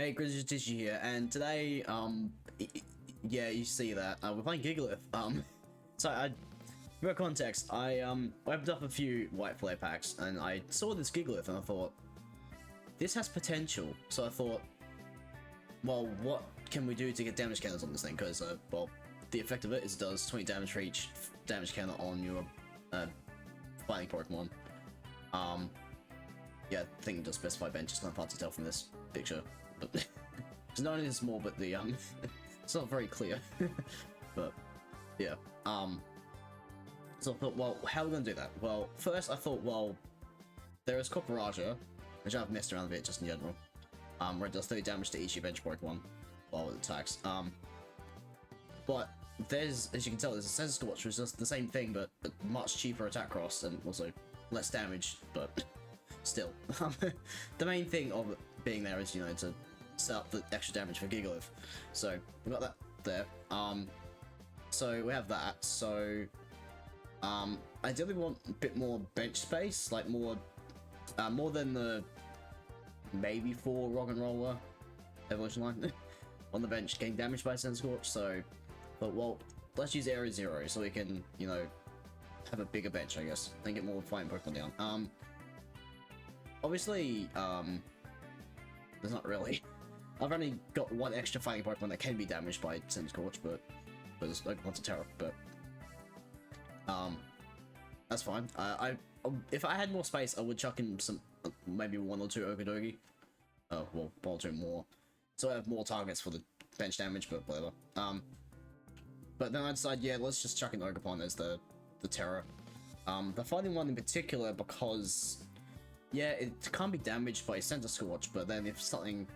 Hey, Precious Trolley here, and today, yeah, you see that, we're playing Gigalith. For context, I opened up a few white player packs, and I saw this Gigalith, and I thought, this has potential. So I thought, well, what can we do to get damage counters on this thing? Because, well, the effect of it is it does 20 damage for each damage counter on your, fighting Pokemon. Yeah, I think it does specify bench, it's not hard to tell from this picture. But it's not only small, but the it's not very clear. But yeah, so I thought, well, how are we gonna do that? Well, first I thought, well, there is Corporaja, which I've messed around a bit just in general, where it does 30 damage to each your bench Pokemon while it attacks. But there's, as you can tell, there's a Centiskorch, which is just the same thing, but much cheaper attack cost and also less damage, but still. The main thing of it being there is, you know, to set up the extra damage for Gigalith. So we got that there. So we have that. So ideally we want a bit more bench space, like more than the maybe 4 Roggenrola evolution line on the bench getting damaged by Centiskorch. So, but well, let's use Area 0 so we can, you know, have a bigger bench, I guess, and get more fighting Pokemon down. Obviously, there's not really. I've only got one extra fighting Pokemon that can be damaged by Centiskorch, but there's Ogerpon to Terra. But that's fine. If I had more space, I would chuck in some, maybe 1 or 2 Okidogi. Well, 1 or 2 more, so I have more targets for the bench damage. But whatever. But then I decided, yeah, let's just chuck in Ogerpon as the Terra. The fighting one in particular, because yeah, it can't be damaged by Centiskorch, but then if something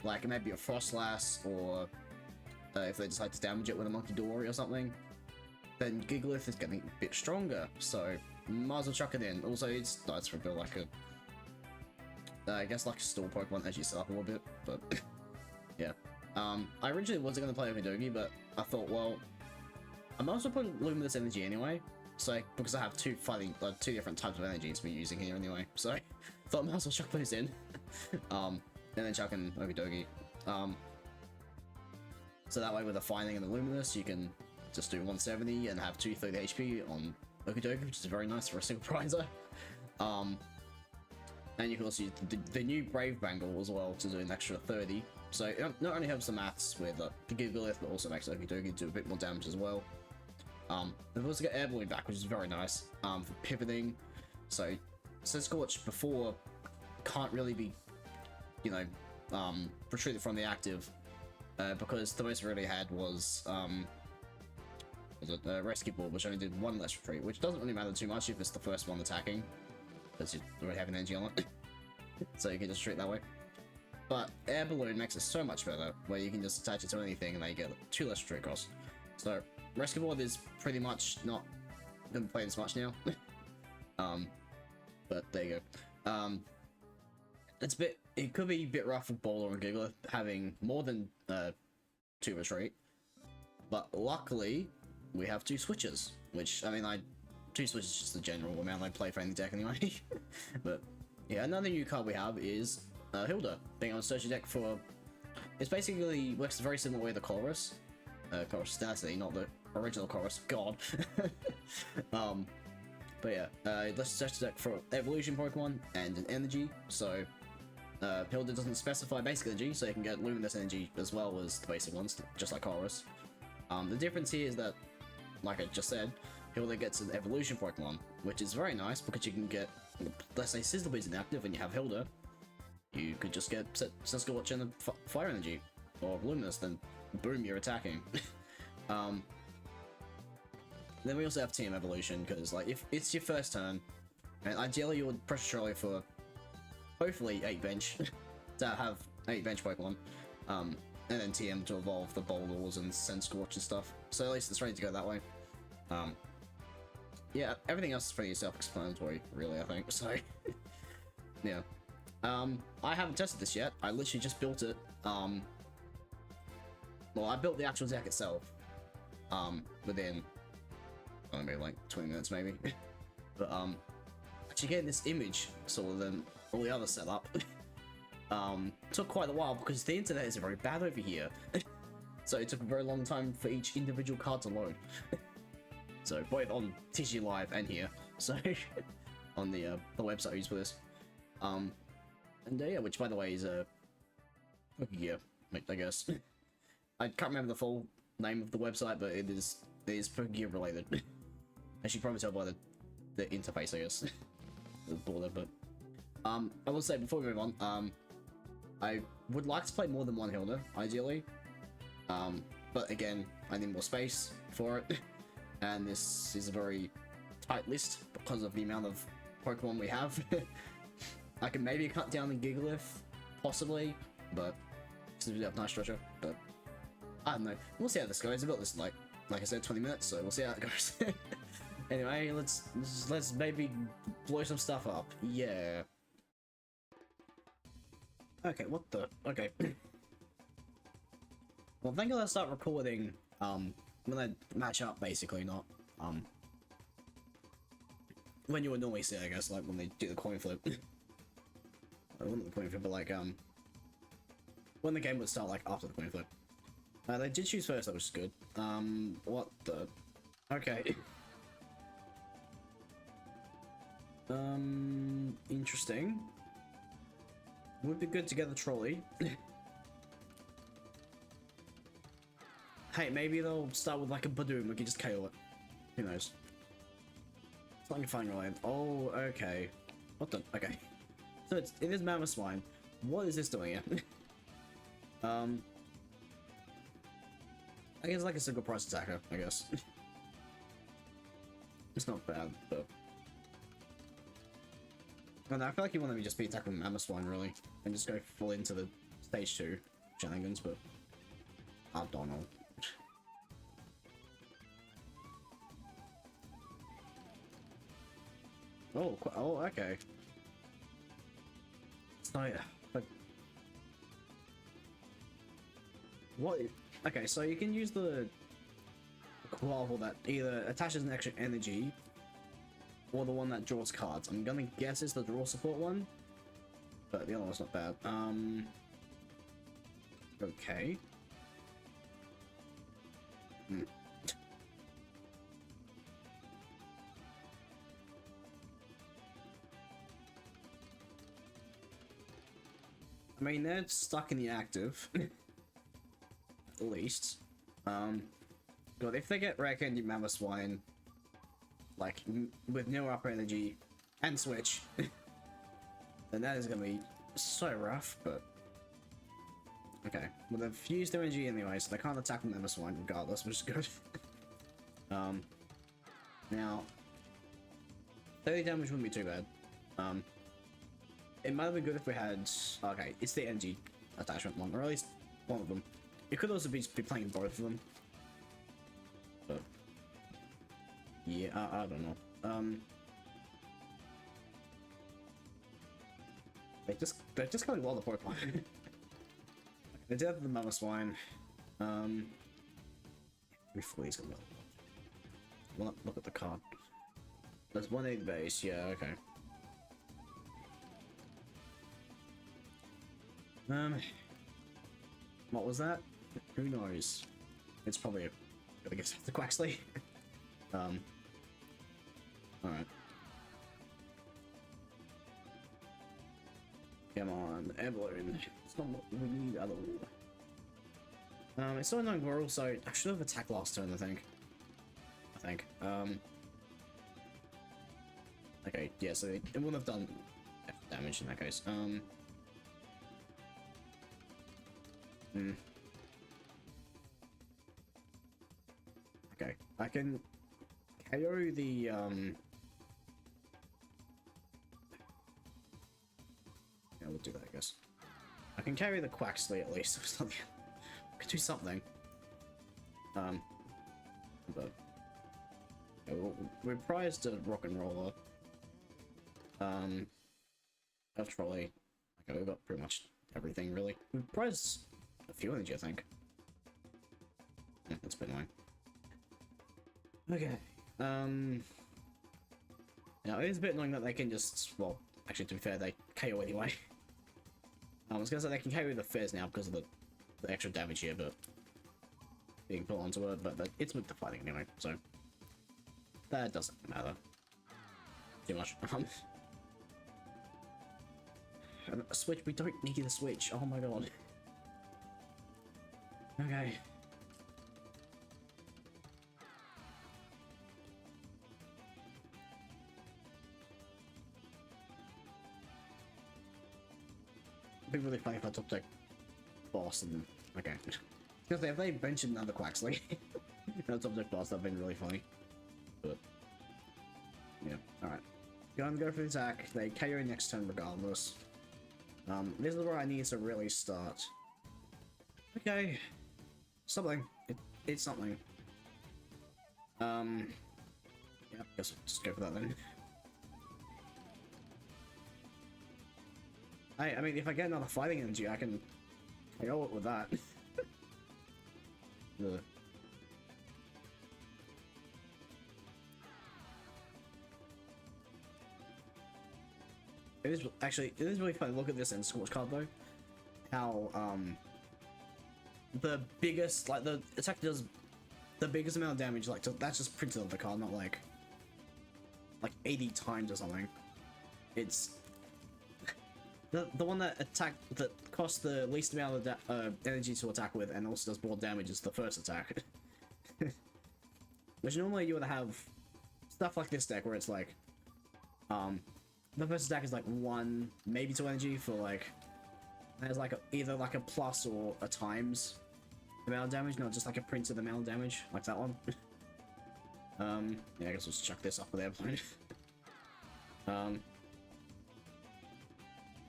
like maybe a Frostlass, or if they decide to damage it with a Okidogi or something, then Gigalith is getting a bit stronger, so might as well chuck it in. Also, it's nice for a bit like a, I guess like a store Pokemon as you set up a little bit, but yeah. I originally wasn't going to play Okidogi, but I thought, well, I might as well put Luminous Energy anyway. So, because I have two different types of energies we're using here anyway, so I thought I might as well chuck those in. And then chuck in Okidogi. So that way with the Fighting and the Luminous, you can just do 170 and have 230 HP on Okidogi, which is very nice for a single prizer. And you can also use the new Brave Bangle as well to do an extra 30. So it not only helps the maths with the Gigalith, but also makes Okidogi do a bit more damage as well. They've also got Air Balloon back, which is very nice for pivoting. So Centiskorch before can't really be, you know, retreated from the active because the most it really had was a Rescue Ball, which only did 1 less retreat, which doesn't really matter too much if it's the first one attacking, because you already have an energy on it, so you can just treat it that way. But Air Balloon makes it so much better, where you can just attach it to anything and they get 2 less retreat costs. So Rescue Ball is pretty much not gonna play this much now. But there you go. It could be a bit rough with Boldore and Gigalith having more than 2 retreat, but luckily we have 2 switches, which, I mean, 2 switches is just the general amount I play for any deck anyway. But yeah, another new card we have is Hilda, being on a search deck for, it's basically works a very similar way to Chorus. Chorus Tenacity, not the original Chorus, god. But yeah, let's search the deck for evolution Pokemon and an energy. So Hilda doesn't specify basic energy, so you can get Luminous Energy as well as the basic ones, just like Chorus. The difference here is that, like I just said, Hilda gets an evolution Pokemon, which is very nice because you can get, let's say Sizzlipede inactive and you have Hilda, you could just get Centiskorch and a Fire Energy, or Luminous, then boom, you're attacking. Then we also have Team Evolution, because like if it's your first turn, and ideally you would Precious Trolley for hopefully 8 bench to have 8 bench Pokemon, and then TM to evolve the Boldores and Centiskorch and stuff. So at least it's ready to go that way. Yeah, everything else is pretty self-explanatory, really, I think. So yeah, I haven't tested this yet. I literally just built it. Well, I built the actual deck itself within, I don't know, like 20 minutes maybe. But actually getting this image sort of than all the other setup took quite a while because the internet is very bad over here. So it took a very long time for each individual card to load. So both on TG Live and here. So on the website I use for this. And yeah, which by the way is Pokegear, I guess. I can't remember the full name of the website, but it is Pokegear related. As you can probably tell by the interface, I guess. The border, but I will say before we move on, I would like to play more than one Hilda, ideally. But again, I need more space for it, and this is a very tight list because of the amount of Pokemon we have. I can maybe cut down the Gigalith, possibly, but because we have Night Stretcher, but I don't know. We'll see how this goes. I've got this like I said, 20 minutes, so we'll see how it goes. Anyway, let's maybe blow some stuff up. Yeah. Okay, what the? Okay. Well, I think I'll start recording when I match up, basically, not when you would normally see, I guess, like when they do the coin flip. Not the coin flip, but like when the game would start, like after the coin flip. They did choose first, that was good. What the? Okay. Interesting. Would be good to get the trolley. Hey, maybe they'll start with like a Badoom, we can just KO it. Who knows? It's like a fine related. Oh, okay. What the? Okay. So it is Mammoth Swine. What is this doing here? I guess like a single price attacker, I guess. It's not bad, but I don't know, I feel like you want to just be attacking Mammoth Swine really, and just go full into the stage 2 shenanigans, but I don't know. Oh, okay. So yeah, like what? Okay, so you can use the Quavel that either attaches an extra energy or the one that draws cards. I'm gonna guess it's the draw support one, but the other one's not bad. Okay. I mean, they're stuck in the active, at least. But if they get Rare Candy Mammoth Swine, like, with no upper energy and Switch, then that is gonna be so rough, but okay. Well, they've used their energy anyway, so they can't attack Mammoth Swine regardless, which is good. Now, 30 damage wouldn't be too bad. It might have been good if we had... Okay, it's the energy attachment one, or at least one of them. It could also be playing both of them. But... yeah, I don't know. They're just killing all the Pokemon. The death of the Mammoth Swine. Before he's gonna look at the card. There's 180 base, yeah, okay. What was that? Who knows? It's probably I guess the Quaxley. Alright. Come on, Air Balloon. It's not what we need at all. It's not annoying, we're also... I should have attacked last turn, I think. Okay, yeah, so it wouldn't have done damage in that case. Okay, I can KO the yeah, we'll do that, I guess. I can carry the Quaxley at least. I can do something. But yeah, we're prized to Roggenrola. F Trolley. Okay, we've got pretty much everything really. We've prized a few energy, I think. Yeah, that's a bit annoying. Okay. Now it is a bit annoying that they can just, well, actually to be fair, they KO anyway. I was gonna say they can carry the Fez now because of the extra damage here, but being put onto it, but it's with the fighting anyway, so that doesn't matter too much. A switch, we don't need a switch. Oh my god. Okay. It'd be really funny if I top deck boss and okay. Because if they mentioned another Quaxley, no top deck boss, that'd been really funny. But yeah, alright. Gonna go for the attack. They KO next turn regardless. This is where I need to really start. Okay. Something. It's something. Yeah, guess we'll just go for that then. I mean, if I get another fighting energy, I can KO it with that. Ugh. It is actually, it is really funny. Look at this Centiskorch card though. How the biggest, like the attack does the biggest amount of damage. Like that's just printed on the card, not like 80 times or something. It's the one that costs the least amount of energy to attack with, and also does more damage is the first attack. Which normally you would have stuff like this deck where it's like, the first attack is like 1, maybe 2 energy for like, there's like either like a plus or a times amount of damage, not just like a printed amount of damage, like that one. Yeah, I guess we'll just chuck this off with airplane.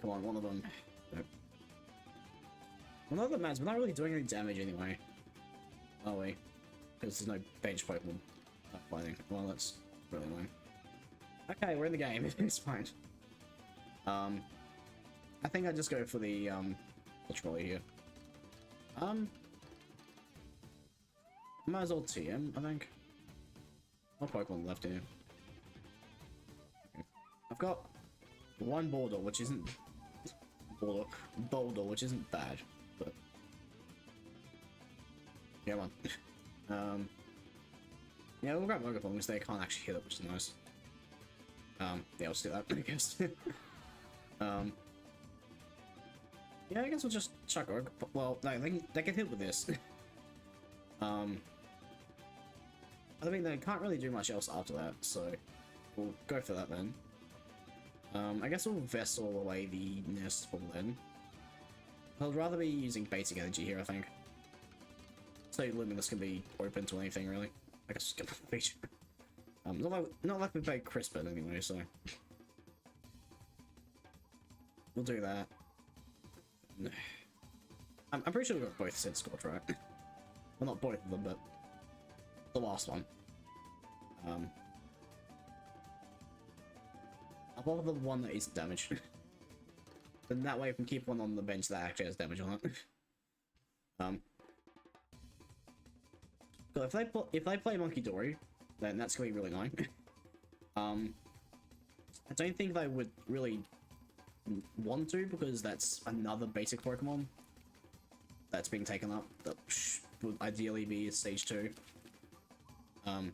Come on, one of them. Nope. One of the mans, we're not really doing any damage anyway. Are we? Because there's no bench Pokemon fighting. Well, that's really annoying. Okay, we're in the game. It's fine. I think I just go for the trolley here. Might as well TM, I think. No Pokemon left here. Okay. I've got one Boldore, which isn't Boldore, which isn't bad, but yeah, come on. Yeah, we'll grab Ogerpon because they can't actually hit it, which is nice. Yeah, let's do that, I guess. Yeah, I guess we'll just chuck Ogerpon. Well, no, they can hit with this. I mean, they can't really do much else after that, so we'll go for that then. I guess we'll Vessel away the Nest Ball then. I'd rather be using Basic Energy here, I think. So Luminous can be open to anything, really. I guess just get the feature. Not like we play Crispin anyway, so we'll do that. I'm pretty sure we got both Centiskorch, right? Well, not both of them, but the last one. I'll bother the one that is damaged. Then that way we can keep one on the bench that actually has damage on it. So if they play Monkey Dory, then that's gonna be really annoying. I don't think they would really want to, because that's another basic Pokemon that's being taken up that would ideally be stage 2. But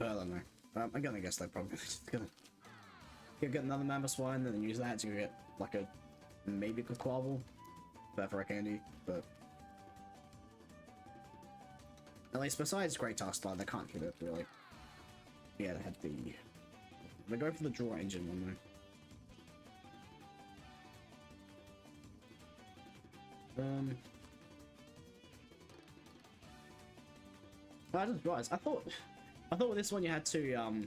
I don't know. I'm gonna guess they're probably just gonna get another Mamoswine and then use that to get like a maybe a Quavel for Rare Candy, but at least besides Great Task Line, they can't hit it really. Yeah, they had they go for the draw engine one though. I just realized I thought with this one you had to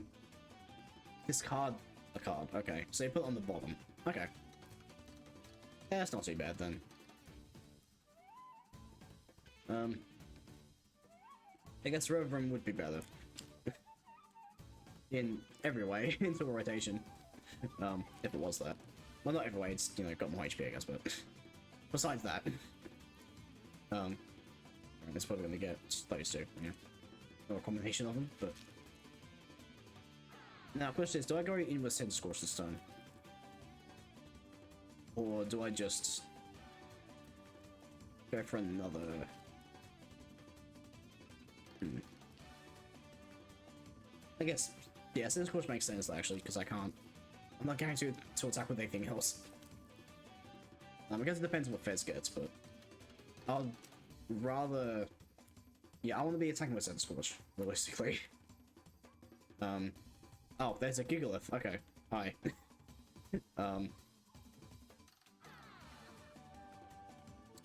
discard a card. Okay, so you put it on the bottom. Okay, yeah, that's not too bad then. I guess Reverend would be better in every way into a rotation. If it was that. Well, not every way. It's, you know, got more HP, I guess, but besides that, it's probably gonna get those two. Yeah, or a combination of them. But now, question is, do I go in with Centiskorch this time? Or do I just go for another? I guess, yeah, Centiskorch makes sense actually, because I'm not guaranteed to attack with anything else. I guess it depends on what Fez gets, but I'd rather, yeah, I want to be attacking with Centiskorch, realistically. Oh, there's a Gigalith, okay, hi.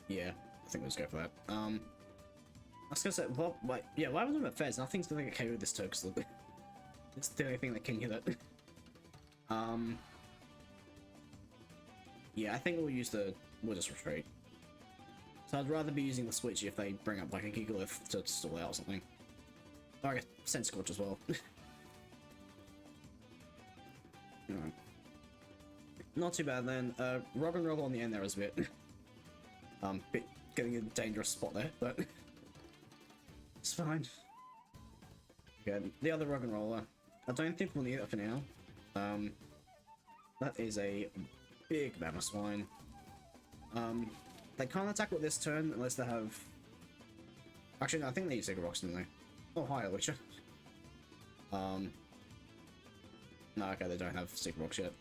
Yeah, I think we'll just go for that. I was gonna say, well, like, yeah, why was it with Fez? Nothing's gonna get KO this turn, because it's the only thing that can hit it. Yeah, I think we'll just retreat. So I'd rather be using the Switch if they bring up like a Gigalith to stall out or something. Or I guess Centiskorch as well. Alright. Not too bad then. Roggenrola on the end there is a bit getting a dangerous spot there, but it's fine. Okay, the other Roggenrola. I don't think we'll need it for now. That is a big Mammoth Swine. They can't attack with this turn unless they have. Actually, no, I think they use SEGA Rocks, didn't they? Oh, hi, Alicia. No, okay, they don't have SEGA Rocks yet.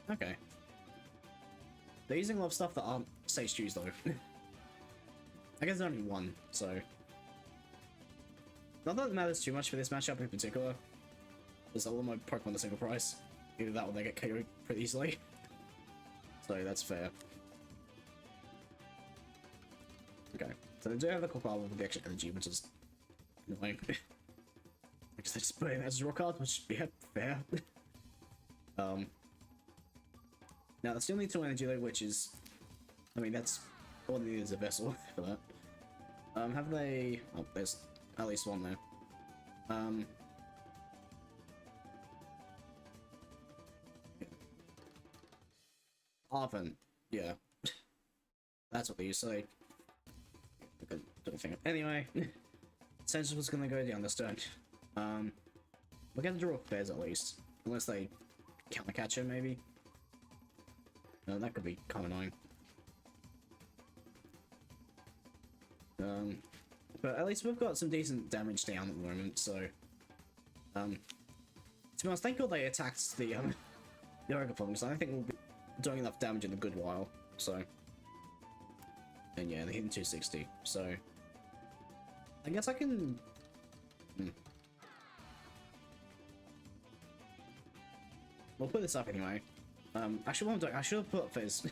Okay. They're using a lot of stuff that aren't Sage Stews, though. I guess there's only one, so. Not that it matters too much for this matchup in particular. There's all of my Pokemon a single price. Either that or they get KO'd pretty easily. So that's fair. Okay, so they do have the Kokala with the extra energy, which is annoying. Because they just put in as a draw card, which, yeah, fair. Now, they still need 2 energy though, which is, I mean, that's all they need is a vessel for that. Have they, oh, there's at least one there. Arven, yeah. That's what they used to say. Don't think. Anyway, Centis was gonna go down this turn. We're gonna draw Fez at least. Unless they counter catch him, maybe. No, that could be kind of annoying. But at least we've got some decent damage down at the moment, so. To be honest, thank God they attacked the Ogerpon, because I don't think we'll be doing enough damage in a good while, so. And yeah, they're hitting 260, so. I guess I can. We'll put this up anyway. Actually, what I'm doing, I should have put up Fizz.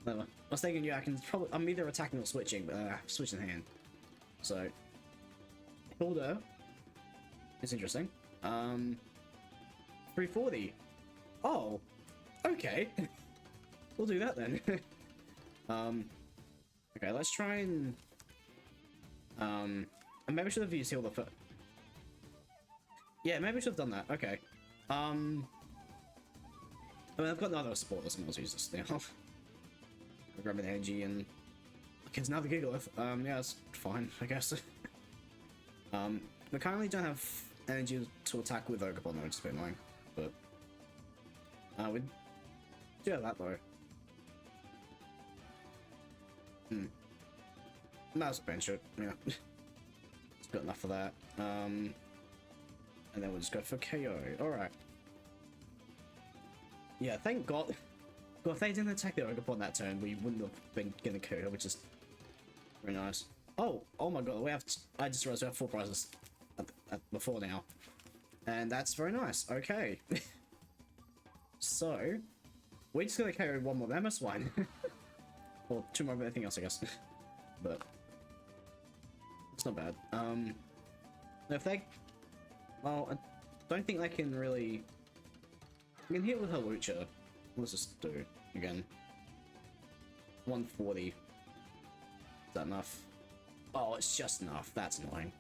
No, I was thinking, yeah, I'm either attacking or switching, but switch in hand. So, Hilda is interesting. 340. Oh, okay. We'll do that then. Okay, let's try and maybe I should have used Hilda first. Yeah, maybe I should have done that. Okay. I mean, I've got another support that's going to use this now. I'll grab an energy and. Okay, it's now the Gigalith. Yeah, it's fine, I guess. We currently don't have energy to attack with Ogerpon, though, which is a bit annoying. But. We do have that, though. Mouse bench it, yeah. It's got enough for that. And then we'll just go for KO. Alright. Yeah, thank God. God, if they didn't attack the Ogerpon that turn, we wouldn't have been getting KO, which is very nice. Oh my God, I just realized we have 4 prizes before now. And that's very nice. Okay. So, we're just gonna KO 1 more Mammoth Swine. Or 2 more of anything else, I guess. But it's not bad. If they, well, I don't think they can really. We can hit with her Lucha. Let's just do again. 140. Is that enough? Oh, it's just enough. That's annoying.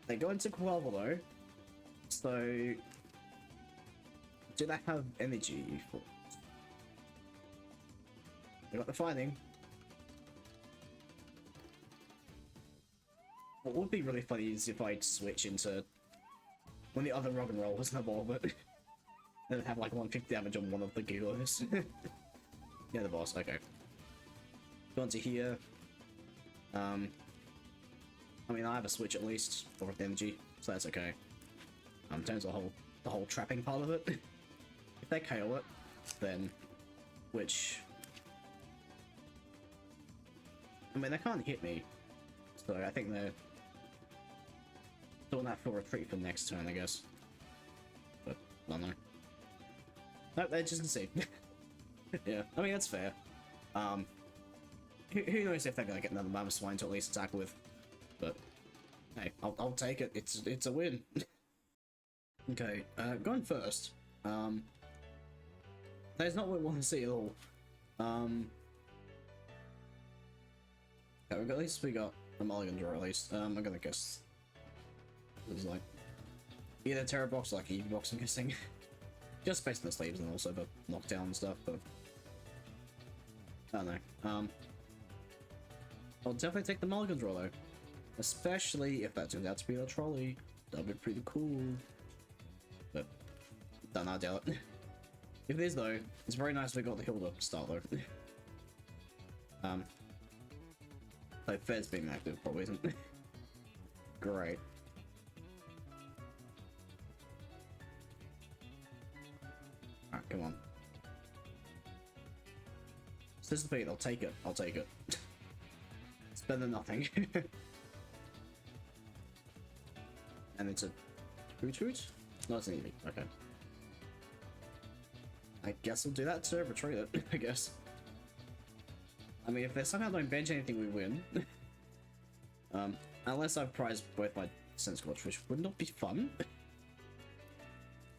They go into Quavel though. So, do they have energy for? They got the fighting. What would be really funny is if I switch into when the other Roggenrola was in the ball, but Then have like 150 damage on one of the Gigaliths. Yeah, the boss, okay. Go on to here. I mean, I have a switch at least for energy, so that's okay. In terms of the whole trapping part of it, if they KO it, then which I mean they can't hit me, so I think they're doing that for retreat for next turn, I guess. But I don't know. Nope, they're just gonna see. Yeah, I mean that's fair. Who knows if they're gonna get another Mammoth Swine to at least attack with, but hey, I'll take it. It's a win. Okay, going first. That is not what we want to see at all. Okay, at least we got a mulligan draw at least. I'm gonna guess it was like either Terror Box or like Eevee Box, I'm guessing. Just based on the sleeves and also the knockdown and stuff, but I don't know. I'll definitely take the mulligan draw though. Especially if that turns out to be a trolley. That'd be pretty cool. But don't know, I doubt it. If it is though, it's very nice we got the Hilda start though. Like Fez being active probably isn't. Great. Alright, come on. Sizzlipede, I'll take it. I'll take it. It's better than nothing. And it's a Hoot? No, it's an Eevee. Okay. I guess we'll do that to retreat it, I guess. I mean, if they somehow don't bench anything, we win. Unless I've prized both my Centiskorch, which would not be fun.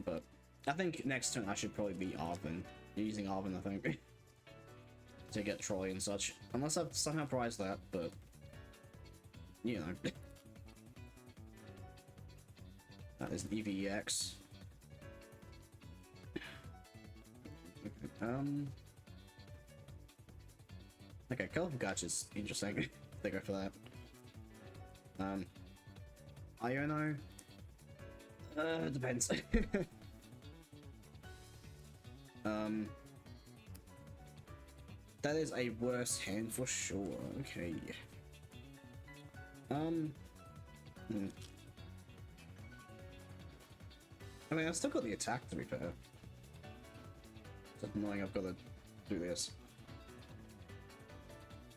But I think next turn I should probably be Arven. Using Arven, I think. To get Trolley and such. Unless I've somehow prized that, but... You know. That is an EVEX. Okay, Colorful Gotch is interesting. They go for that. Iono. Depends. That is a worse hand for sure. Okay. I mean, I've still got the attack to be fair. Just knowing I've got to do this.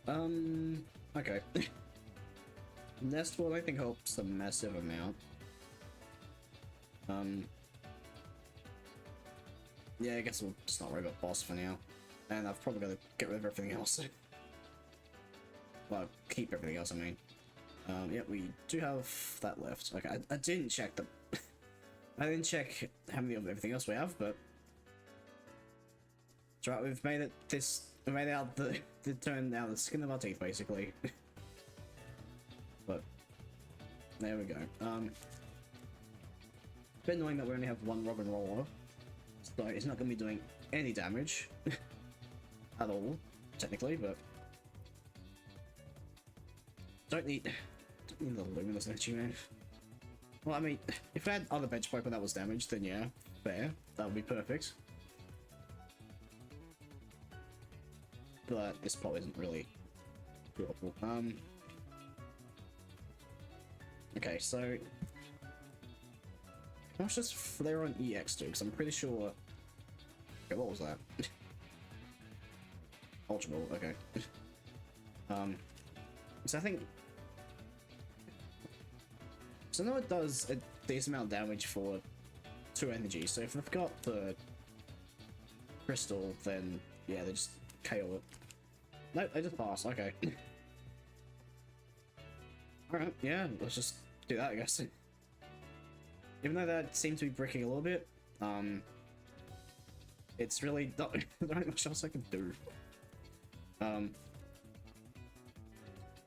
Okay. Nest Ball I think helps a massive amount. Yeah, I guess we'll just not worry about boss for now. And I've probably got to get rid of everything else. Well, keep everything else, I mean. Yeah, we do have that left. Okay, I didn't check the... I didn't check how many of everything else we have, but... It's right, we've made it this... We made out the turn out the skin of our teeth, basically. But... There we go. It's been annoying that we only have one Roggenrola. So it's not going to be doing any damage. At all, technically, but... Don't need the Luminous Energy, man. Well, I mean, if I had other bench Pokemon that was damaged, then yeah, fair. That would be perfect. But this probably isn't really doable. Okay, so... Let's just flare on EX too, because I'm pretty sure... Okay, what was that? Ultra Ball, okay. So I think... So I know it does a decent amount of damage for 2 energy, so if they've got the crystal, then yeah, they just KO it. Nope, they just pass, okay. Alright, yeah, let's just do that, I guess. Even though that seems to be bricking a little bit, it's really not much else I can do.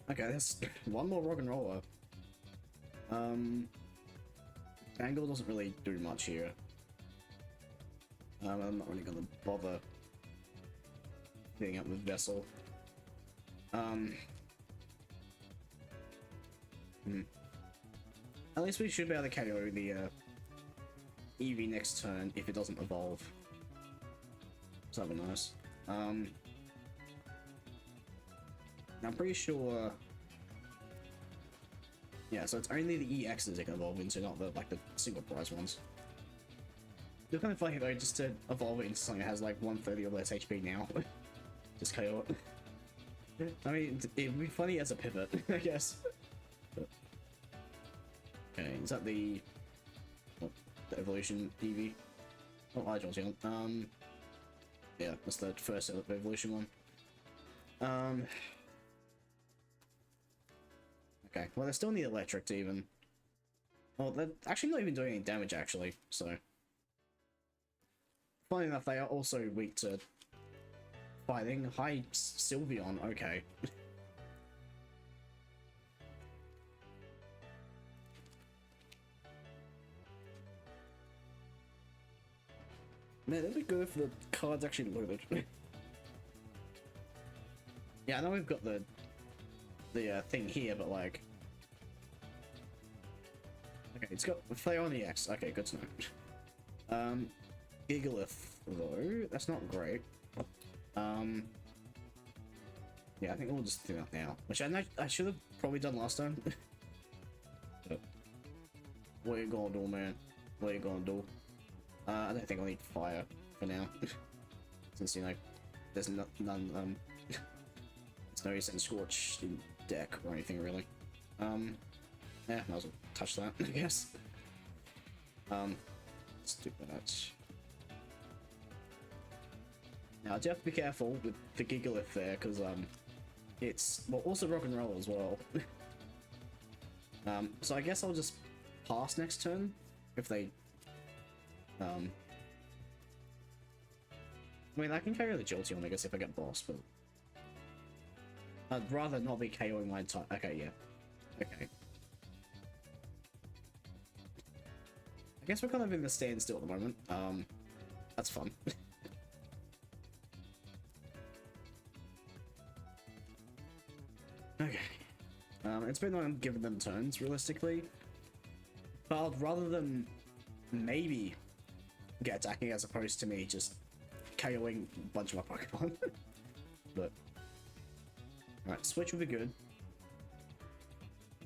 Okay, there's one more Roggenrola. Bangle doesn't really do much here. I'm not really gonna bother getting up with Vessel. At least we should be able to KO the Eevee next turn if it doesn't evolve. So that'd be nice. I'm pretty sure. Yeah, so it's only the EXs it can evolve into, not the like the single prize ones. It's kind of funny though, just to evolve it into something that has like 130 or less HP now. Just KO it. I mean, it'd be funny as a pivot, I guess. But... Okay, is that the evolution Eevee? Oh, I don't know. Yeah, that's the first evolution one. Okay, well, they still need electric to even. Well, they're actually not even doing any damage, actually, so. Funny enough, they are also weak to fighting. Hi, Sylveon, okay. Man, it'd be good if the cards actually loaded. Yeah, I know we've got the thing here, but like... Okay, it's got Flareon EX. Okay, good to know. Gigalith, though, that's not great. Yeah, I think we'll just do that now. Which I know I should have probably done last time. But what are you gonna do, man? What are you gonna do? I don't think I'll need fire for now. Since, you know, there's none, there's no Centiskorch in deck or anything, really. Yeah, might as well touch that, I guess. Let's do that. Now, I do have to be careful with the Gigalith there, because, it's, well, also Roggenrola as well. So I guess I'll just pass next turn, if they, I mean, I can carry the Jolteon, I guess, if I get boss, but I'd rather not be KOing my entire... Okay, yeah. Okay. I guess we're kind of in the standstill at the moment. That's fun. Okay. It's been on giving them turns, realistically. But I'd rather them maybe get attacking as opposed to me just KOing a bunch of my Pokemon. But... Alright, Switch would be good.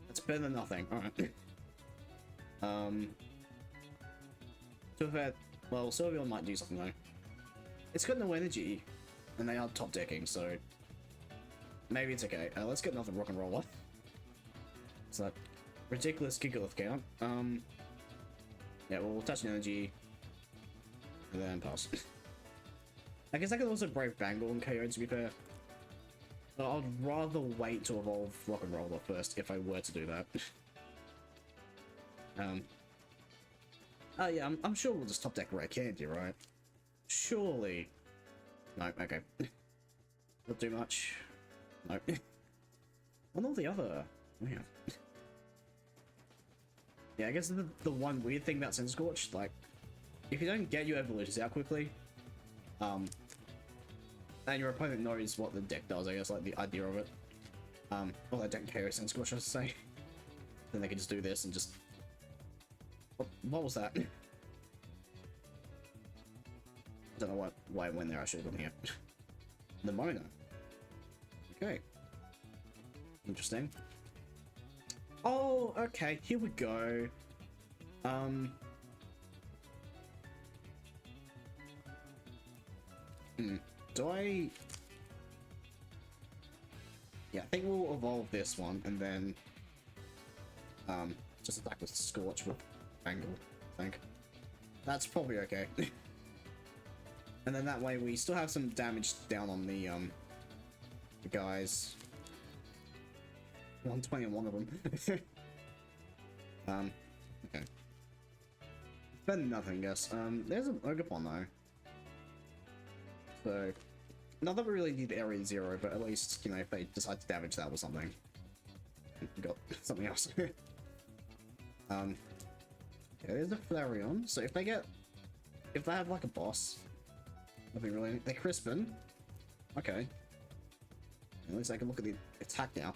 That's better than nothing. Alright. So if that... Well, Sylveon might do something though. It's got no energy, and they are top decking, so... Maybe it's okay. Let's get another Roggenrola. So that ridiculous Gigalith count. Yeah, we'll touch an energy, and then pass. I guess I could also Brave Bangle and KO, to be fair. But I'd rather wait to evolve Roggenrola first if I were to do that. Yeah, I'm sure we'll just top deck Rare Candy, right? Surely. No, okay. Not too much. Nope. Well, all the other... Yeah. Yeah, I guess the one weird thing about Centiskorch, like, if you don't get your evolutions out quickly, and your opponent knows what the deck does, I guess, like, the idea of it, well, they don't carry Centiskorch, I should say, then they can just do this and just... What was that? I don't know why I went there, I should have gone here. The Mona. Okay. Interesting. Oh, okay, here we go. Do I... Yeah, I think we'll evolve this one, and then... just attack with Scorch with Bangle, I think. That's probably okay. And then that way we still have some damage down on the guys. 120 on one of them. Okay. Better than nothing, I guess. There's an Ogerpon though. So, not that we really need Area 0, but at least, you know, if they decide to damage that or something. We got something else. Yeah, there's a Flareon. So if they have like a boss, nothing really. They're Crispin. Okay. At least I can look at the attack now.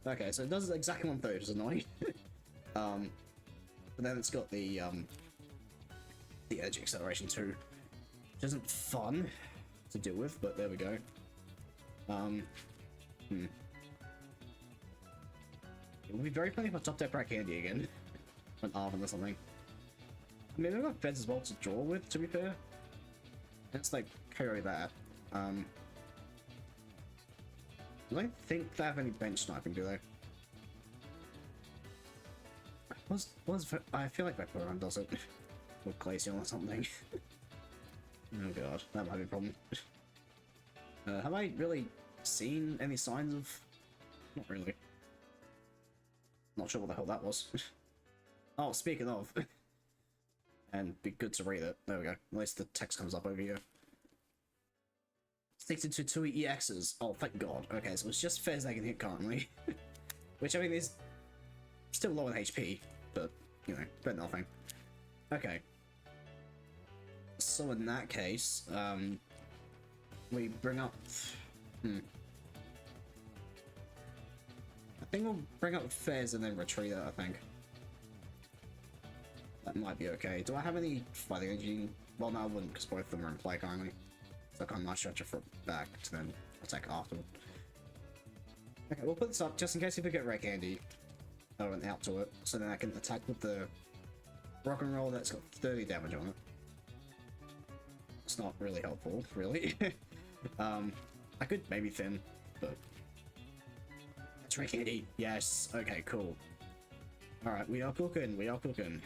Okay, so it does exactly 130, which is annoying. But then it's got the energy acceleration too, which isn't fun to deal with, but there we go. It would be very funny if I top deck Rare Candy again. An Arven or something. I mean, I've got Feds as well to draw with, to be fair. It's like KO that. Do I think they have any bench sniping, do they? I feel like Vaporeon does it. With Glaceon or something. Oh god, that might be a problem. Have I really seen any signs of... Not really. Not sure what the hell that was. Oh, speaking of... And be good to read it. There we go. At least the text comes up over here. Sticks into 2 EXs. Oh, thank god. Okay, so it's just Fez I can hit currently. Which, I mean, is still low on HP, but, you know, better than nothing. Okay. So in that case, we bring up... I think we'll bring up Fez and then retreat it, I think. That might be okay. Do I have any fighting energy? Well, no, I wouldn't, because both of them are in play currently. So I can't Night Stretcher for back to then attack afterward. Okay, we'll put this up just in case if we get Rare Candy. I went out to it, so then I can attack with the Roggenrola that's got 30 damage on it. It's not really helpful, really. I could maybe thin, but... That's Rare Candy! Yes! Okay, cool. Alright, we are cooking, we are cooking.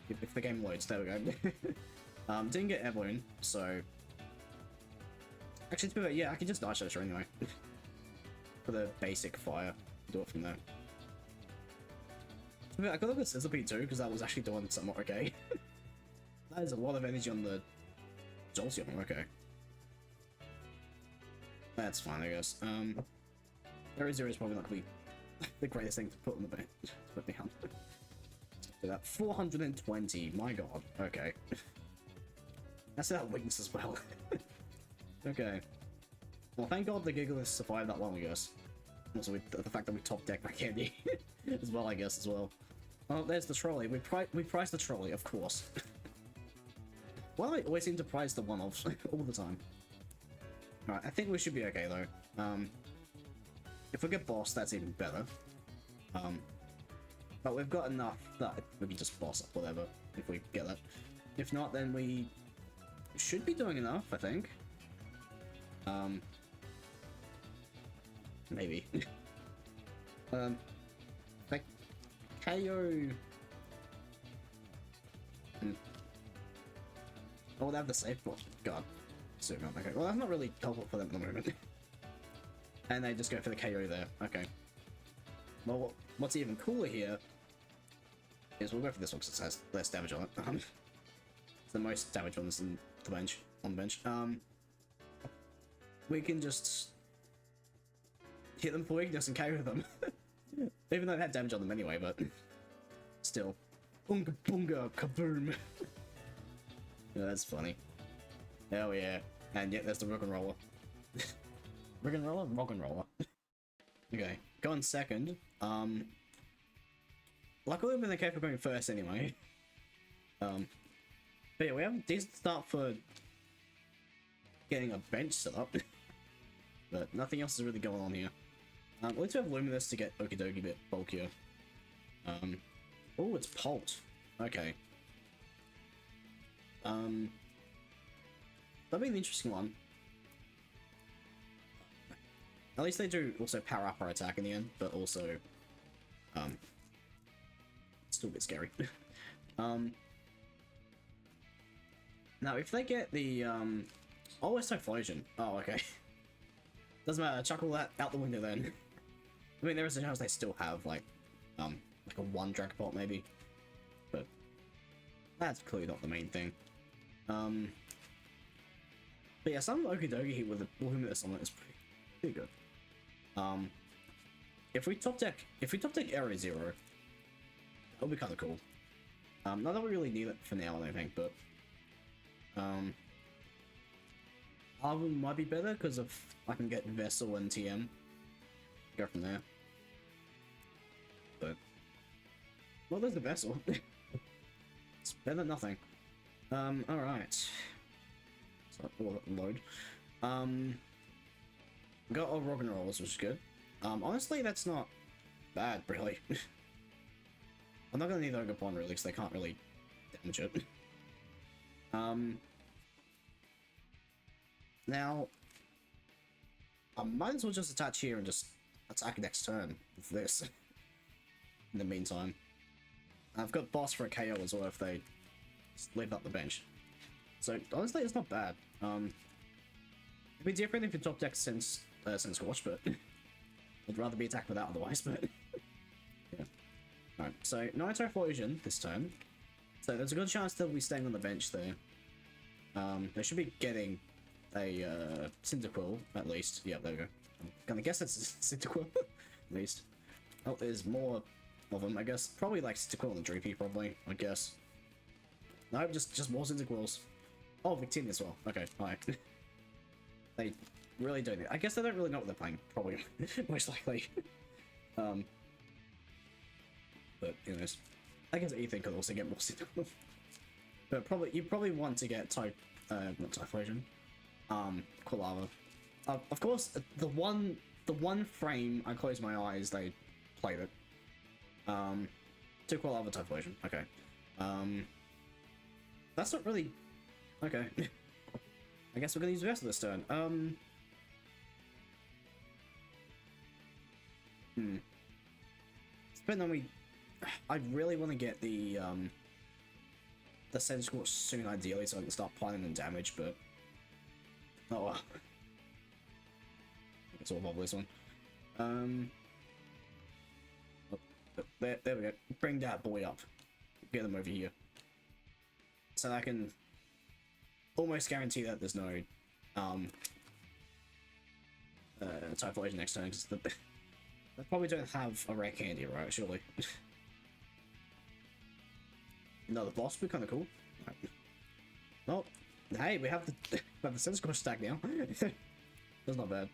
If the game loads, there we go. Didn't get Air Balloon, so... Actually, to be fair, yeah, I can just Night Stretcher anyway. For the basic fire. Do it from there. I could look at Sizzlipede too, because that was actually doing somewhat okay. That is a lot of energy on the Jolteon, okay. That's fine, I guess. Area 0 is probably not going to be the greatest thing to put on the bench. To put down. Do that. 420, my god, okay. That's that weakness as well. Okay. Well, thank god the Gigalith survived that long, I guess. Also, the fact that we top deck Rare Candy as well, I guess, as well. Oh, there's the trolley. We priced the trolley, of course. Why do I always seem to price the one-offs all the time? Alright, I think we should be okay, though. If we get boss, that's even better. But we've got enough that we can just boss up whatever, if we get that. If not, then we should be doing enough, I think. Maybe. Like, KO... Oh, they have the safe bot. God. So, okay. Well, that's not really helpful for them at the moment. And they just go for the KO there. Okay. Well, what's even cooler here is we'll go for this one because it has less damage on it. It's the most damage on this on the bench. We can just hit them for weakness and KO them. Even though they had damage on them anyway, but still. Bunga bunga kaboom. Yeah, that's funny. Hell yeah. And yet there's the Roggenrola. Roggenrola. Okay, go on second. Luckily we've been okay for going first anyway. But yeah, we have a decent start for getting a bench set up. But nothing else is really going on here. At least we have Luminous to get Okidogi a bit bulkier. Oh, it's Pult. Okay. That'd be an interesting one. At least they do also power up our attack in the end, but also, still a bit scary. Now if they get the, oh, it's Typhlosion. Oh, okay. Doesn't matter, chuck all that out the window then. I mean, there is a chance they still have, like a 1 Dragapult maybe, but that's clearly not the main thing. But yeah, some Okidogi here with the Luminous on it is pretty good. If we top deck Area 0, that'll be kind of cool. Not that we really need it for now, I don't think, but Arven might be better because of I can get Vessel and TM, go from there. But Well, there's the vessel. It's better than nothing. Alright. So, load. Got all Roggenrolas, which is good. Honestly, that's not bad, really. I'm not gonna need Ogerpon, really, because they can't really damage it. Now, I might as well just attach here and just attack next turn with this. In the meantime. I've got boss for a KO as well if they leave up the bench. So, honestly, it's not bad. It'd be different if you top deck Centiskorch, but I'd rather be attacked without otherwise, but yeah. Alright, so Night Stretcher this turn. So there's a good chance they'll be staying on the bench there. They should be getting a Cyndaquil, at least. Yeah, there we go. I'm gonna guess it's Cyndaquil, at least. Oh, there's more of them, I guess. Probably like Cyndaquil and Dreepy, probably, I guess. No, just more Cyndaquils. Oh, Victini as well. Okay, alright. They really don't. I guess they don't really know what they're playing, probably. Most likely. But, anyways. I guess Ethan could also get more Cyndaquil. But probably, you probably want to get not Typhlosion. Quilava. Of course, the one frame I closed my eyes, they played it. Two Quilava Typhlosion. Okay. That's not really... Okay. I guess we're gonna use the rest of this turn. Depending on me... I really want to get the Centiskorch soon, ideally, so I can start piling in damage, but... Oh well. I guess we'll evolve this one. There we go. Bring that boy up. Get them over here. So I can almost guarantee that there's no Typhlosion next turn, because they probably don't have a Rare Candy, right? Surely. No, the boss would be kind of cool. Right. Well, hey, we have the Centiskorch stack now. That's not bad.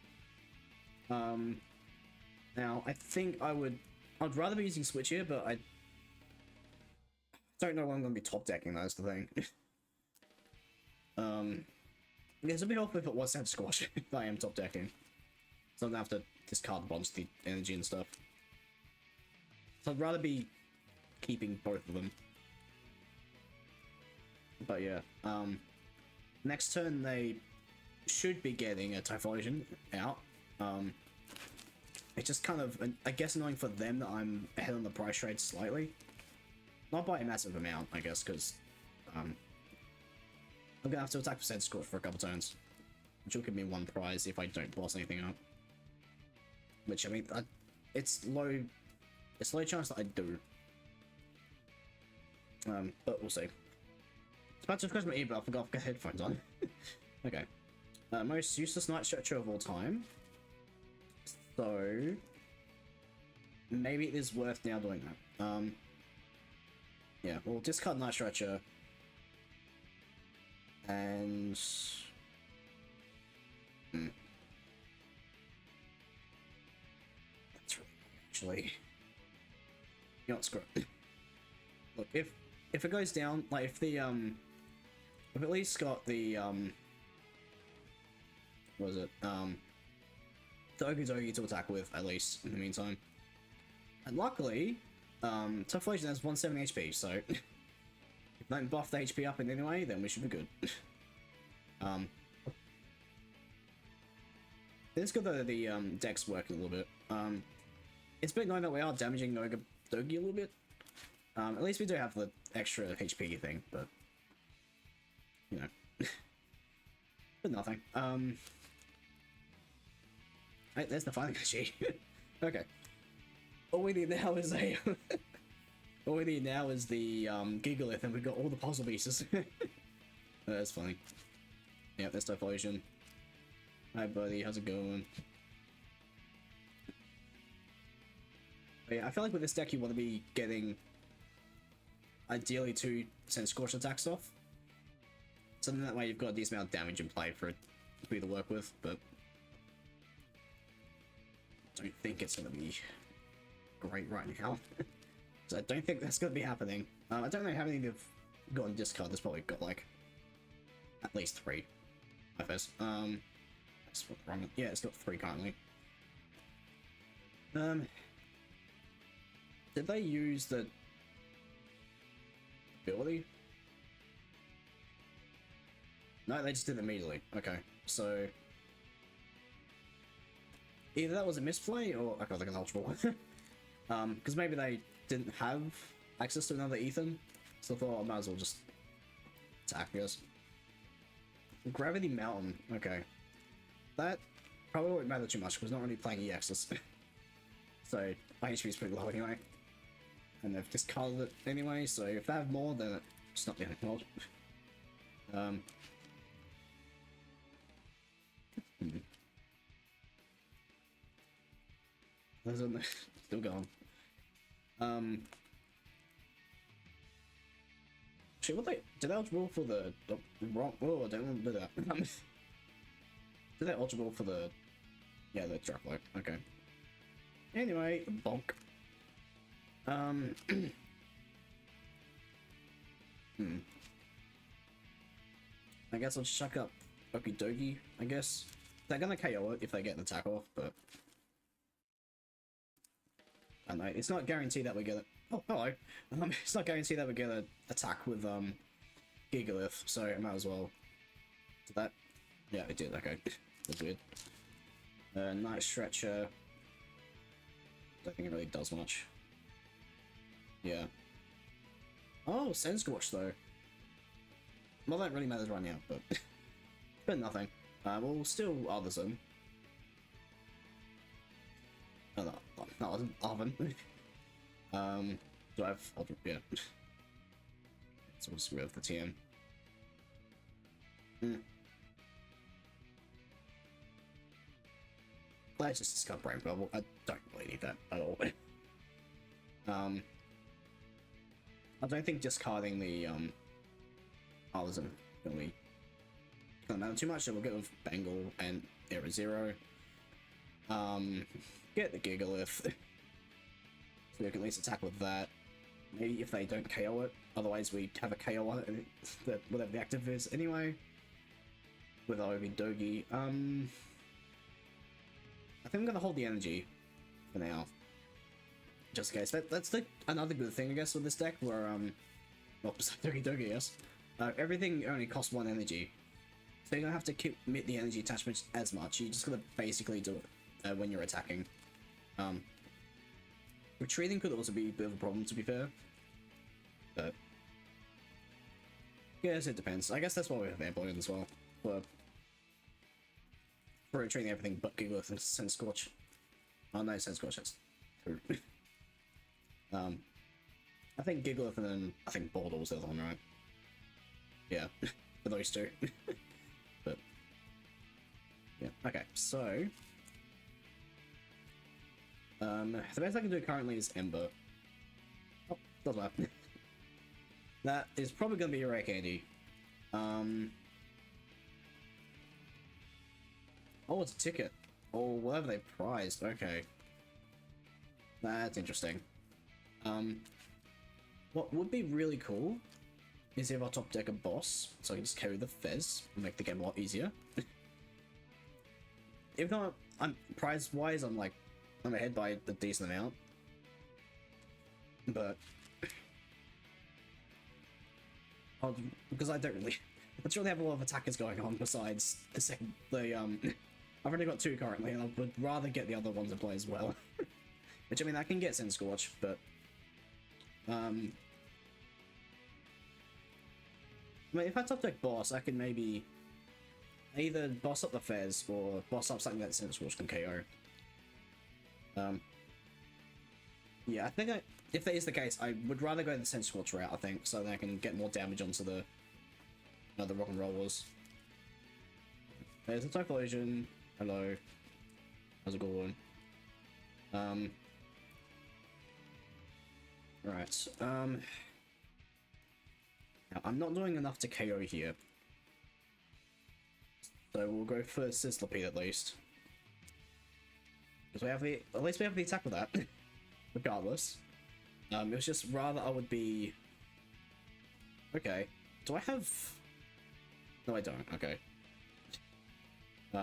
Now I think I'd rather be using Switch here, but I don't know when I'm going to be top decking. That's the thing. It's a bit awkward if it was Centiskorch if I am top decking, so I'm gonna have to discard the bombs, the energy and stuff. So I'd rather be keeping both of them. But yeah, next turn they should be getting a Typhlosion out. It's just kind of, I guess, annoying for them that I'm ahead on the price trade slightly. Not by a massive amount, I guess, because I'm gonna have to attack for Centiskorch for a couple turns, which will give me one prize if I don't boss anything up. Which, I mean, it's low chance that I do. But we'll see. It's about to close my ear, but I forgot I've got headphones on. Okay. Most useless Night Stretcher of all time. So maybe it is worth now doing that. Yeah, we'll discard Night Stretcher. And that's really actually. You know, screw it. Look, if it goes down, like if the if at least got the what was it? The Okidogi to attack with, at least in the meantime. And luckily, Typhlosion has 170 HP, so if they don't buff the HP up in any way, then we should be good. It's good that the deck's working a little bit. It's a bit annoying that we are damaging Ogerpon a little bit. At least we do have the extra HP thing, but you know, but nothing. Right, there's the fighting energy. Okay. All we need now is a. All we need now is the Gigalith, and we've got all the puzzle pieces. That's funny. Yeah, there's Typhlosion. Hi, buddy. How's it going? But yeah, I feel like with this deck, you want to be getting ideally 2 Centiskorch attacks off. So then that way you've got a decent amount of damage in play for it to be to work with, but I don't think it's going to be great right now. So I don't think that's going to be happening. I don't know how many they've got on discard. There's probably got like at least 3. I guess. Yeah, it's got 3 currently. Did they use the ability? No, they just did it immediately. Okay, so either that was a misplay or I got like an Ultra Ball. Because maybe they didn't have access to another Ethan, so I thought I might as well just attack this. Gravity Mountain. Okay, that probably won't matter too much because not really playing EXs. So my HP is pretty low anyway, and they've discarded it anyway. So if they have more, then it's not the end of the world. Still going. Shit, what they did they Ultra Ball for the wrong? Oh, I don't want to do that. Did they Ultra Ball for the? Yeah, the drop lock. Okay. Anyway, bonk. I guess I'll chuck up Okidogi. I guess they're gonna KO it if they get an attack off, but I don't know. It's not guaranteed that we get it. Oh, hello. It's not guaranteed that we get an attack with Gigalith, so I might as well. Did that? Yeah, it did. Okay, that's weird. Night Stretcher. I think it really does much. Yeah. Oh, Centiskorch though. Well, that really matters right now, but but nothing. We'll still others them. Oh, no, that wasn't Arven. Do I have Ultra? Yeah. So we'll just remove the TM. Let's just discard Brain Bubble. I don't really need that at all. I don't think discarding the others isn't really gonna matter too much, so we'll get with Bangle and Era Zero. Get the Gigalith. So we can at least attack with that. Maybe if they don't KO it, otherwise we have a KO on it, that whatever the active is anyway. With Okidogi. I think I'm gonna hold the energy for now. Just in case. That's another good thing I guess with this deck where well besides Okidogi, yes. Everything only costs 1 energy. So you don't have to commit the energy attachment as much. You just gotta basically do it when you're attacking. Retreating could also be a bit of a problem, to be fair. But yes, it depends. I guess that's why we have Air Balloon as well. For retreating everything but Gigalith and Centiskorch. Oh no, Centiskorch has 2. I think Gigalith and then I think Boldore was the other one, right? Yeah, for those 2. But yeah, okay, so the best I can do currently is Ember. Oh, doesn't matter. That is probably gonna be a Rare Candy. Oh, it's a ticket. Or whatever they prized. Okay. That's interesting. What would be really cool is if I top deck a boss, so I can just carry the Fez and make the game a lot easier. If not, I'm prize-wise, I'm ahead by a decent amount. But because I don't really have a lot of attackers going on besides I've only got 2 currently, and I would rather get the other ones in play as well. Which, I mean, I can get Centiskorch, but I mean, if I top deck boss, I can maybe either boss up the Fez or boss up something that Centiskorch can KO. Yeah, I think if that is the case, I would rather go the Centiskorch route, I think, so that I can get more damage onto the Roggenrolas. There's a Typhlosion. Hello. How's it going? Right. Now I'm not doing enough to KO here. So we'll go for Sizzlipede at least. Because at least we have the attack with that. Regardless. It was just rather I would be... Okay. Do I have... No, I don't. Okay.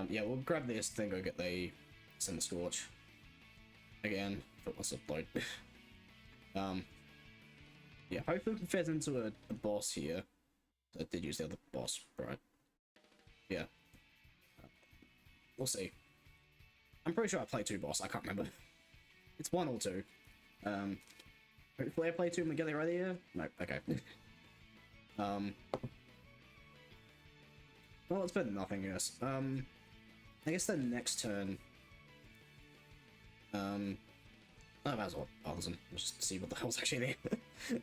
Yeah, we'll grab this, then go get the Centiskorch. Again, put myself upload. Yeah, hopefully we can fez into a boss here. I did use the other boss, right? Yeah. We'll see. I'm pretty sure I played 2 boss, I can't remember. It's 1 or 2. Hopefully I play 2 and we get it right here? No, okay. Well, it's better than nothing, I guess. I guess the next turn... I might as well bother them, just see what the hell's actually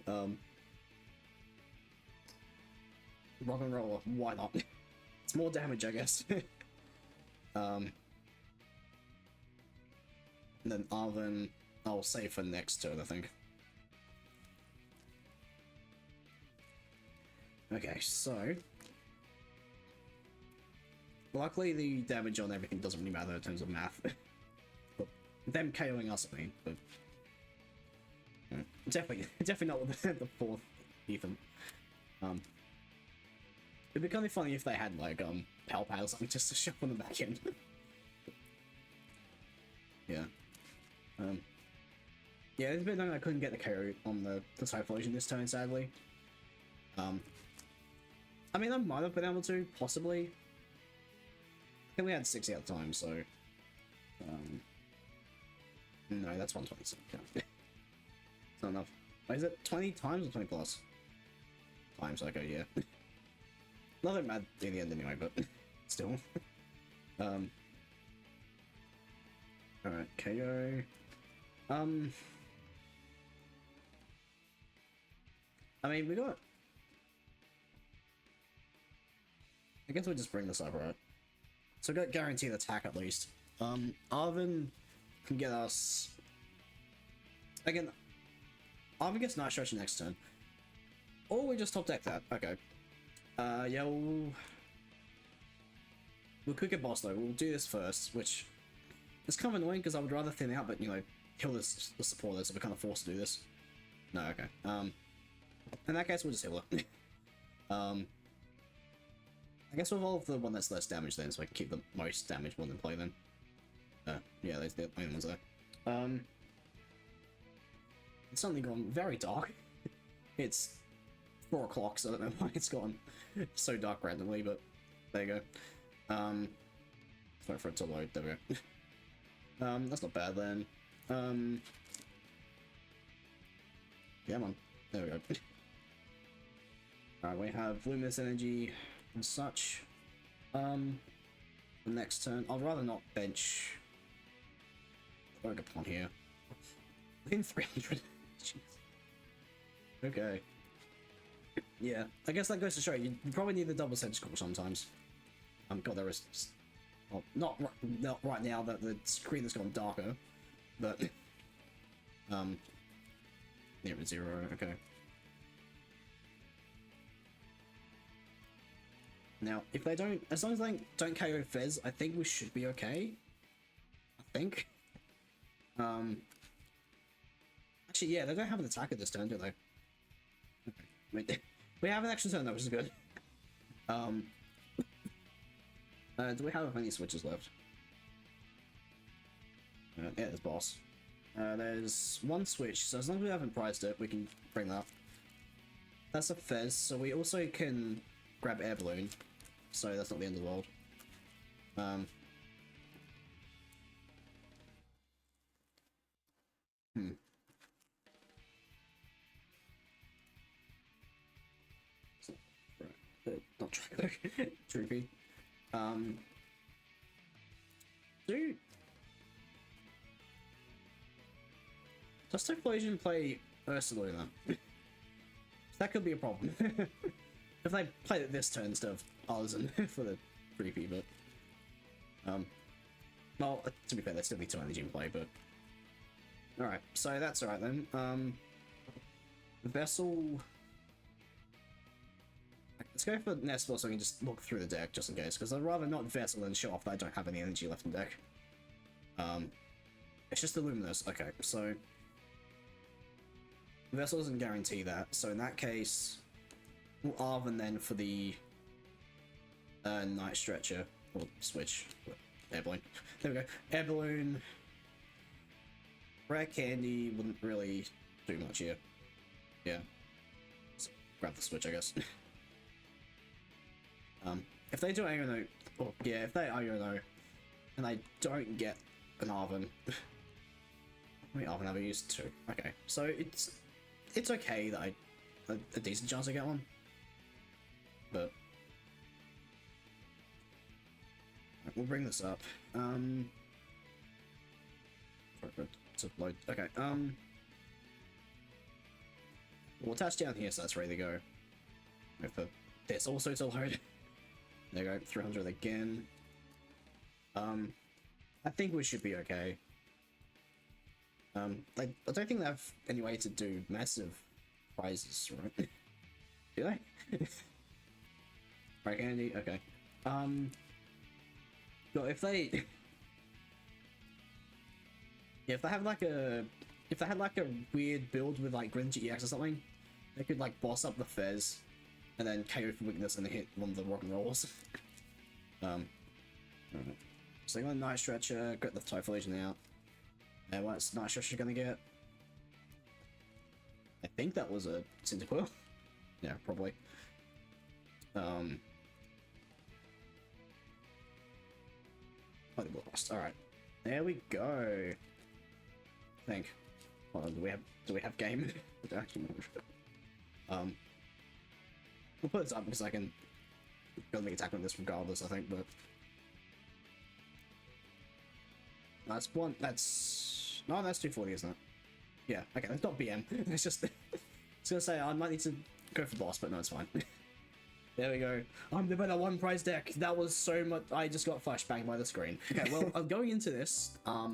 there. Roggenrola, why not? It's more damage, I guess. And then Arven, I'll save for next turn, I think. Okay, so... Luckily, the damage on everything doesn't really matter in terms of math. But them KOing us, I mean, but... Definitely not with the 4th Ethan. It'd be kind of funny if they had, like, PAL or something just to show on the back end. Yeah. Yeah, it's a bit annoying I couldn't get the KO on the Typhlosion this turn, sadly. I mean, I might have been able to, possibly. I think we had 60 at the time, so... No, that's 120, okay. It's not enough. Wait, is it 20 times or 20 plus? Times, okay, yeah. Nothing bad in the end anyway, but still. Alright, KO. I mean, we got... I guess we'll just bring this up, right? So we got guaranteed attack at least. Arven can get us... Again, Arven gets Night Stretcher next turn. Or we just top deck that. Okay. Yeah, we'll cook a boss though. We'll do this first, which is kind of annoying because I would rather thin out, but you know, Hilda's the supporter, so we're kind of forced to do this. No, okay. In that case, we'll just heal her. I guess we'll evolve the one that's less damage then, so I can keep the most damage one in play then. Yeah, those are the only ones there. It's suddenly gone very dark. It's 4 o'clock, so I don't know why it's gone so dark randomly, but there you go. Wait for it to load, there we go. That's not bad then. Yeah, man. There we go. Alright, we have Luminous Energy and such. The next turn, I'd rather not bench Ogerpon here. Within 300. Jeez. Okay. Yeah, I guess that goes to show you probably need the double Centiskorch sometimes. God, there is... Well, not right now that the screen has gone darker, but... Near 0, okay. Now, if they don't... As long as they don't KO Fez, I think we should be okay. I think. Actually, yeah, they don't have an attacker this turn, do they? Okay. Wait, we have an extra turn though, which is good. Do we have any switches left? Yeah, there's boss. There's 1 switch, so as long as we haven't priced it, we can bring that up. That's a Fez, so we also can grab Air Balloon, so that's not the end of the world. Not trying Droopy. Dude. Does Typhlosion play Ursaluna? That could be a problem. If they played it this turn instead of Arzen for the creepy, but well, to be fair, there's still be 2 energy in play, but alright, so that's alright then. Vessel. Let's go for Nest Ball so we can just look through the deck just in case, because I'd rather not Vessel than show off that I don't have any energy left in deck. It's just the Luminous. Okay, so Vessel doesn't guarantee that, so in that case, we'll Arven then for the Night Stretcher, or Switch, Air Balloon. There we go. Air Balloon. Rare Candy wouldn't really do much here. Yeah. Let's grab the Switch, I guess. If they do Iono, or yeah, if they Iono, and I don't get an Arven, how many Arven have I used? 2. Okay, so it's okay that a decent chance I get one, but we'll bring this up. To load. Okay. We'll attach down here, so that's ready to go. Wait for this also to load. There you go. 300 again. I think we should be okay. I don't think they have any way to do massive prizes, right? Do they? Rare Candy? Okay. But if they... yeah, if they have like a... if they had like a weird build with like Greninja EX or something, they could like boss up the Fez, and then KO for weakness and hit one of the Roggenrolas. So they got a Night Stretcher, got the Typhal Legion out. What's Night Stretcher gonna get? I think that was a Centiskorch. Yeah, probably. Alright. There we go. I think. Hold on, do we have game? We'll put this up because I can go make attack on this regardless, I think, but that's one. That's no, that's 240, isn't it? Yeah. Okay, that's not BM. It's just. I was gonna say I might need to go for boss, but no, it's fine. There we go. I'm the better one prize deck. That was so much. I just got flashbanged by the screen. Okay, well, I'm going into this. I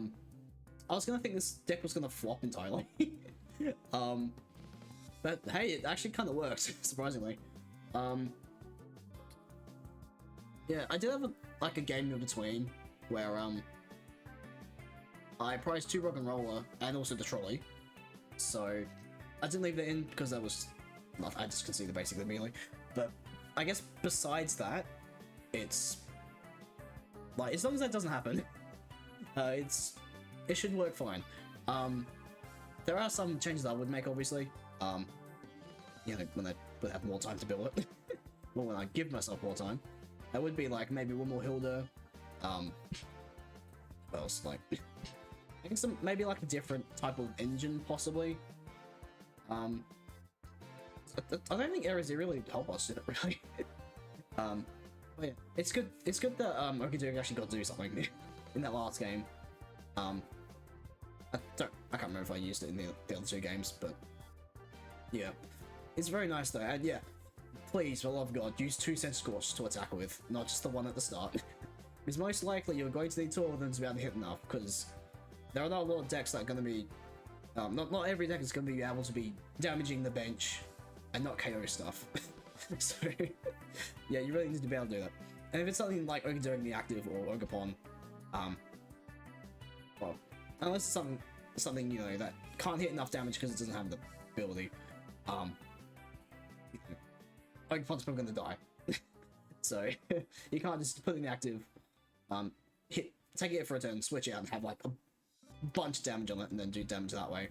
was gonna think this deck was gonna flop entirely. But hey, it actually kind of works, surprisingly. Yeah, I did have a game in between where I priced 2 Roggenrola and also the trolley, so I didn't leave that in because that was I just conceded basically immediately. But I guess besides that, it's like as long as that doesn't happen, it should work fine. There are some changes I would make, obviously. You know, when I would have more time to build it. Well, when I give myself more time, that would be like maybe one more Hilda. What else? Like, I guess maybe like a different type of engine, possibly. I don't think errors really help us, really. But yeah, it's good. It's good that Okidogi actually got to do something in that last game. I can't remember if I used it in the other 2 games, but yeah, it's very nice though. And yeah, please, for the love of God, use 2 Centiskorch to attack with, not just the one at the start. Because most likely you're going to need 2 of them to be able to hit enough, because there are not a lot of decks that are going to be, not every deck is going to be able to be damaging the bench and not KO stuff. So yeah, you really need to be able to do that. And if it's something like Okidogi the Active or Ogerpon, well, unless it's something you know that can't hit enough damage because it doesn't have the ability, Ogerpon's probably gonna die. So you can't just put in the active, take it for a turn, switch it out, and have like a bunch of damage on it, and then do damage that way.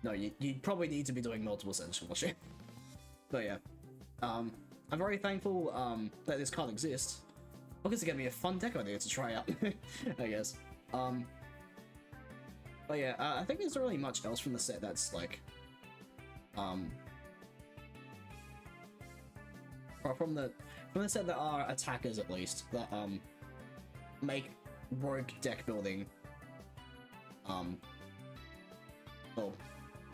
No, you probably need to be doing multiple Centiskorch. But yeah, I'm very thankful that this card exists, because it's gonna be a fun deck idea to try out. I guess. But yeah, I think there's not really much else from the set that's like, or from the set that are attackers at least, that make rogue deck building, well,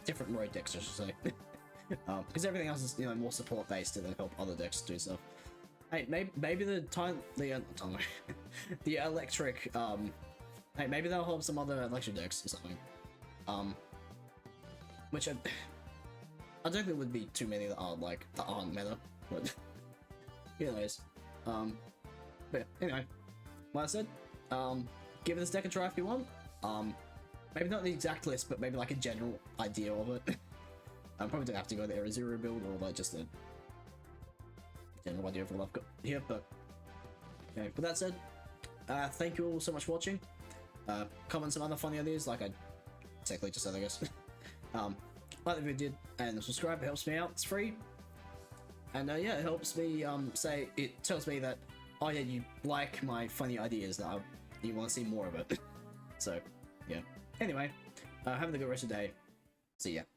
different rogue decks I should say, because everything else is, you know, more support based and then help other decks do stuff. Hey, maybe the the electric, hey, maybe that'll help some other electric decks or something. Which I don't think there would be too many that are like that aren't meta, but anyways, but yeah, anyway, like I said, give this deck a try if you want. Maybe not the exact list, but maybe like a general idea of it. I'm probably gonna have to go the Area Zero build or like just a general idea of what I've got here, but okay, with that said, thank you all so much for watching. Comment some other funny ideas, like I technically just said, I guess. Like the video and subscribe, it helps me out, it's free. And yeah, it helps me say, it tells me that, oh yeah, you like my funny ideas, that you want to see more of it. So, yeah. Anyway, have a good rest of the day. See ya.